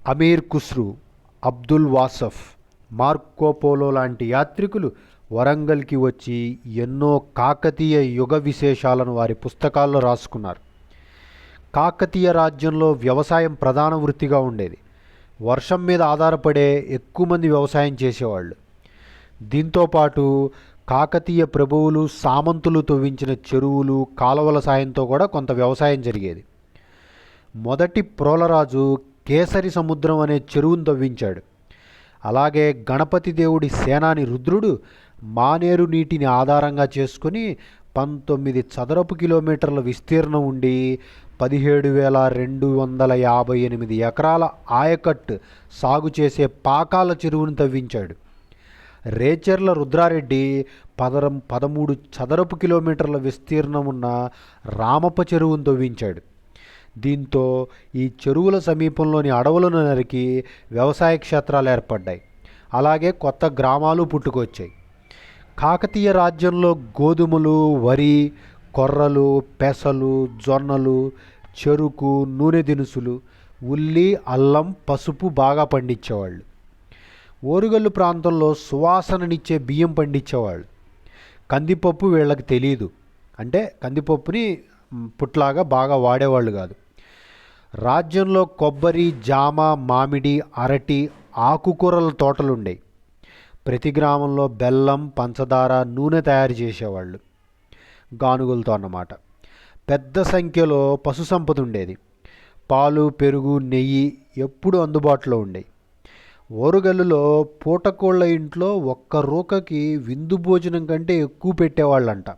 Aamir Khusrau, Abdul వాసఫ్, Marco polo లాంటి యాత్రికులు వరంగల్కి వచ్చి ఎన్నో కాకతీయ యుగ విశేషాలను వారి పుస్తకాల్లో రాసుకున్నారు. కాకతీయ రాజ్యంలో వ్యవసాయం ప్రధాన వృత్తిగా ఉండేది. వర్షం మీద ఆధారపడే ఎక్కువ మంది వ్యవసాయం చేసేవాళ్ళు. దీంతోపాటు కాకతీయ ప్రభువులు, సామంతులు తవ్వించిన చెరువులు, కాలువల సాయంతో కూడా కొంత వ్యవసాయం జరిగేది. మొదటి ప్రోలరాజు కేసరి సముద్రం అనే చెరువును తవ్వించాడు. అలాగే గణపతి దేవుడి సేనాని రుద్రుడు మానేరు నీటిని ఆధారంగా చేసుకుని 19 చదరపు కిలోమీటర్ల విస్తీర్ణం ఉండి 17,258 ఎకరాల ఆయకట్టు సాగు చేసే పాకాల చెరువును తవ్వించాడు. రేచెర్ల రుద్రారెడ్డి 13 చదరపు కిలోమీటర్ల విస్తీర్ణం ఉన్న రామప్ప చెరువును తవ్వించాడు. దీంతో ఈ చెరువుల సమీపంలోని అడవులను నరికి వ్యవసాయ క్షేత్రాలు ఏర్పడ్డాయి. అలాగే కొత్త గ్రామాలు పుట్టుకొచ్చాయి. కాకతీయ రాజ్యంలో గోధుమలు, వరి, కొర్రలు, పెసలు, జొన్నలు, చెరుకు, నూనె దినుసులు, ఉల్లి, అల్లం, పసుపు బాగా పండించేవాళ్ళు. ఓరుగల్లు ప్రాంతంలో సువాసననిచ్చే బియ్యం పండించేవాళ్ళు. కందిపప్పు వీళ్ళకి తెలియదు, అంటే కందిపప్పుని పుట్లాగా బాగా వాడేవాళ్ళు కాదు. రాజ్యంలో కొబ్బరి, జామ, మామిడి, అరటి, ఆకుకూరల తోటలుండేవి. ప్రతి గ్రామంలో బెల్లం, పంచదార, నూనె తయారు చేసేవాళ్ళు, గానుగులతో అన్నమాట. పెద్ద సంఖ్యలో పశు సంపద ఉండేది. పాలు, పెరుగు, నెయ్యి ఎప్పుడూ అందుబాటులో ఉండేవి. ఓరుగల్లులో పూటకోళ్ళ ఇంట్లో ఒక్క రూకకి విందు భోజనం కంటే ఎక్కువ పెట్టేవాళ్ళంట.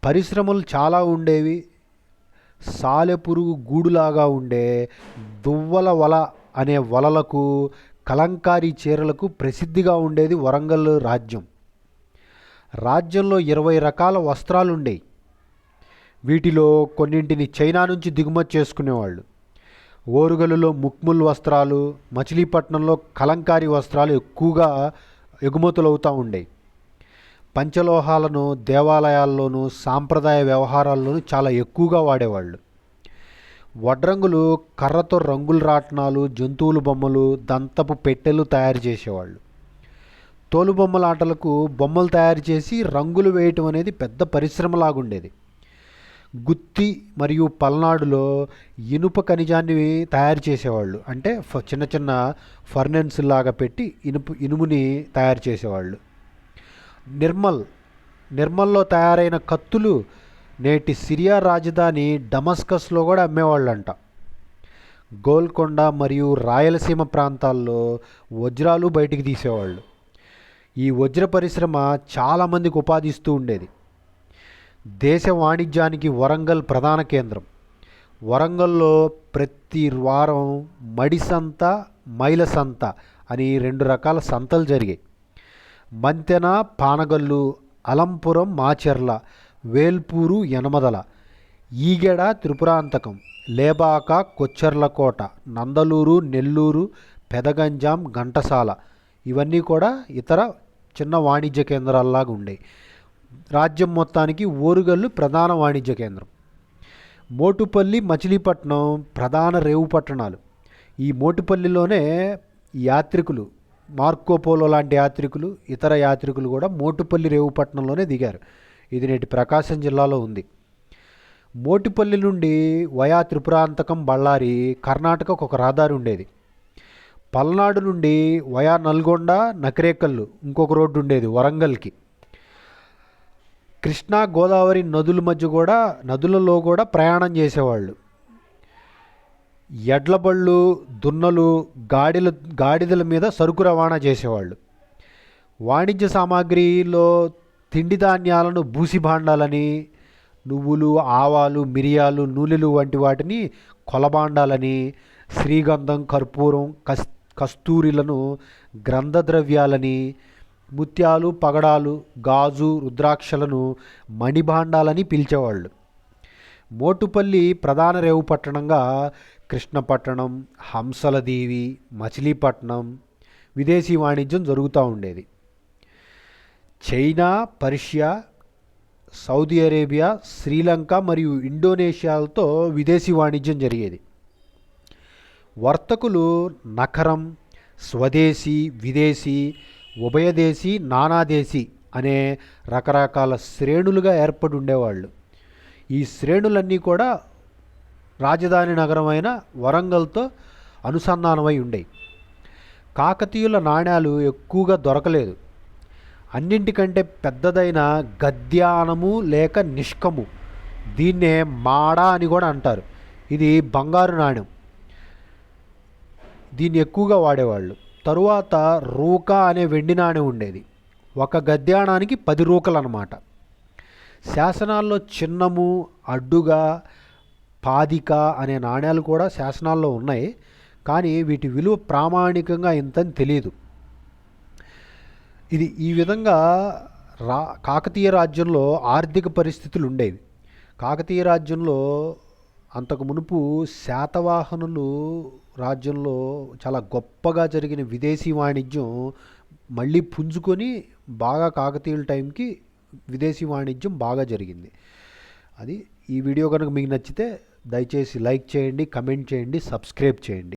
పరిశ్రమలు చాలా ఉండేవి. సాలెపురుగు గూడులాగా ఉండే దువ్వల వల అనే వలలకు, కలంకారీ చీరలకు ప్రసిద్ధిగా ఉండేది వరంగల్ రాజ్యం. రాజ్యంలో 20 రకాల వస్త్రాలుండేవి. వీటిలో కొన్నింటిని చైనా నుంచి దిగుమతి చేసుకునేవాళ్ళు. ఓరుగల్లులో ముక్ముల్ వస్త్రాలు, మచిలీపట్నంలో కలంకారీ వస్త్రాలు ఎక్కువగా ఎగుమతులవుతూ ఉండేవి. పంచలోహాలను దేవాలయాల్లోనూ సాంప్రదాయ వ్యవహారాల్లోనూ చాలా ఎక్కువగా వాడేవాళ్ళు. వడ్రంగులు కర్రతో రంగుల రాట్నాలు, జంతువుల బొమ్మలు, దంతపు పెట్టెలు తయారు చేసేవాళ్ళు. తోలుబొమ్మల ఆటలకు బొమ్మలు తయారు చేసి రంగులు వేయటం అనేది పెద్ద పరిశ్రమలాగుండేది. గుత్తి మరియు పల్నాడులో ఇనుప ఖనిజాన్ని తయారు చేసేవాళ్ళు. అంటే చిన్న చిన్న ఫర్నెన్స్ లాగా పెట్టి ఇనుముని తయారు చేసేవాళ్ళు. నిర్మల్లో తయారైన కత్తులు నేటి సిరియా రాజధాని డమస్కస్లో కూడా అమ్మేవాళ్ళంట. గోల్కొండ మరియు రాయలసీమ ప్రాంతాల్లో వజ్రాలు బయటికి తీసేవాళ్ళు. ఈ వజ్ర పరిశ్రమ చాలామందికి ఉపాధి ఇస్తూ ఉండేది. దేశ వాణిజ్యానికి వరంగల్ ప్రధాన కేంద్రం. వరంగల్లో ప్రతి వారం మడి సంత, మైల సంత అని 2 రకాల సంతలు జరిగాయి. మంతెన, పానగల్లు, అలంపురం, మాచెర్ల, వేల్పూరు, యనమదల, ఈగెడ, త్రిపురాంతకం, లేబాక, కొచ్చెర్లకోట, నందలూరు, నెల్లూరు, పెదగంజాం, ఘంటసాల ఇవన్నీ కూడా ఇతర చిన్న వాణిజ్య కేంద్రాల్లాగా ఉండేవి. రాజ్యం మొత్తానికి ఓరుగల్లు ప్రధాన వాణిజ్య కేంద్రం. మోటుపల్లి, మచిలీపట్నం ప్రధాన రేవు పట్టణాలు. ఈ మోటుపల్లిలోనే యాత్రికులు, మార్కో పోలో లాంటి యాత్రికులు, ఇతర యాత్రికులు కూడా మోటుపల్లి రేవు పట్టణంలోనే దిగారు. ఇది నేటి ప్రకాశం జిల్లాలో ఉంది. మోటుపల్లి నుండి వయా త్రిపురాంతకం, బళ్ళారి, కర్ణాటకకు ఒక రహదారి ఉండేది. పల్నాడు నుండి వయా నల్గొండ, నకరేకల్లు ఇంకొక రోడ్డు ఉండేది వరంగల్కి. కృష్ణా, గోదావరి నదులలో కూడా ప్రయాణం చేసేవాళ్ళు. ఎడ్లబళ్ళు, దున్నలు, గాడిదల మీద సరుకు రవాణా చేసేవాళ్ళు. వాణిజ్య సామాగ్రిలో తిండి ధాన్యాలను బూసి భాండాలని, నువ్వులు, ఆవాలు, మిరియాలు, నూనెలు వంటి వాటిని కొలబాండాలని, శ్రీగంధం, కర్పూరం, కస్తూరిలను గ్రంథద్రవ్యాలని, ముత్యాలు, పగడాలు, గాజు, రుద్రాక్షలను మణిభాండాలని పిలిచేవాళ్ళు. మోటుపల్లి ప్రధాన రేవు పట్టణంగా కృష్ణపట్టణం, హంసలదీవి, మచిలీపట్నం విదేశీ వాణిజ్యం జరుగుతూ ఉండేది. China, Persia, Saudi Arabia, Sri Lanka మరియు ఇండోనేషియాలతో విదేశీ వాణిజ్యం జరిగేది. వర్తకులు నఖరం, స్వదేశీ, విదేశీ, ఉభయదేశీ, నానాదేశీ అనే రకరకాల శ్రేణులుగా ఏర్పడి ఉండేవాళ్ళు. ఈ శ్రేణులన్నీ కూడా రాజధాని నగరమైన వరంగల్తో అనుసంధానమై ఉండేవి. కాకతీయుల నాణ్యాలు ఎక్కువగా దొరకలేదు. అన్నింటికంటే పెద్దదైన గద్యానము లేక నిష్కము, దీన్నే మాడా అని కూడా అంటారు. ఇది బంగారు నాణ్యం. దీన్ని ఎక్కువగా వాడేవాళ్ళు. తరువాత రూకా అనే వెండి నాణ్యం ఉండేది. ఒక గద్యానానికి 10 రూకలు అన్నమాట. శాసనాల్లో చిన్నము, అడ్డుగా, పాదిక అనే నాణ్యాలు కూడా శాసనాల్లో ఉన్నాయి. కానీ వీటి విలువ ప్రామాణికంగా ఇంతని తెలియదు. ఇది ఈ విధంగా కాకతీయ రాజ్యంలో ఆర్థిక పరిస్థితులు ఉండేవి. కాకతీయ రాజ్యంలో అంతకు మునుపు శాతవాహనులు రాజ్యంలో చాలా గొప్పగా జరిగిన విదేశీ వాణిజ్యం మళ్ళీ పుంజుకొని బాగా కాకతీయుల టైంకి విదేశీ వాణిజ్యం బాగా జరిగింది. అది ఈ వీడియో కనుక మీకు నచ్చితే దయచేసి లైక్ చేయండి, కమెంట్ చేయండి, సబ్స్క్రైబ్ చేయండి.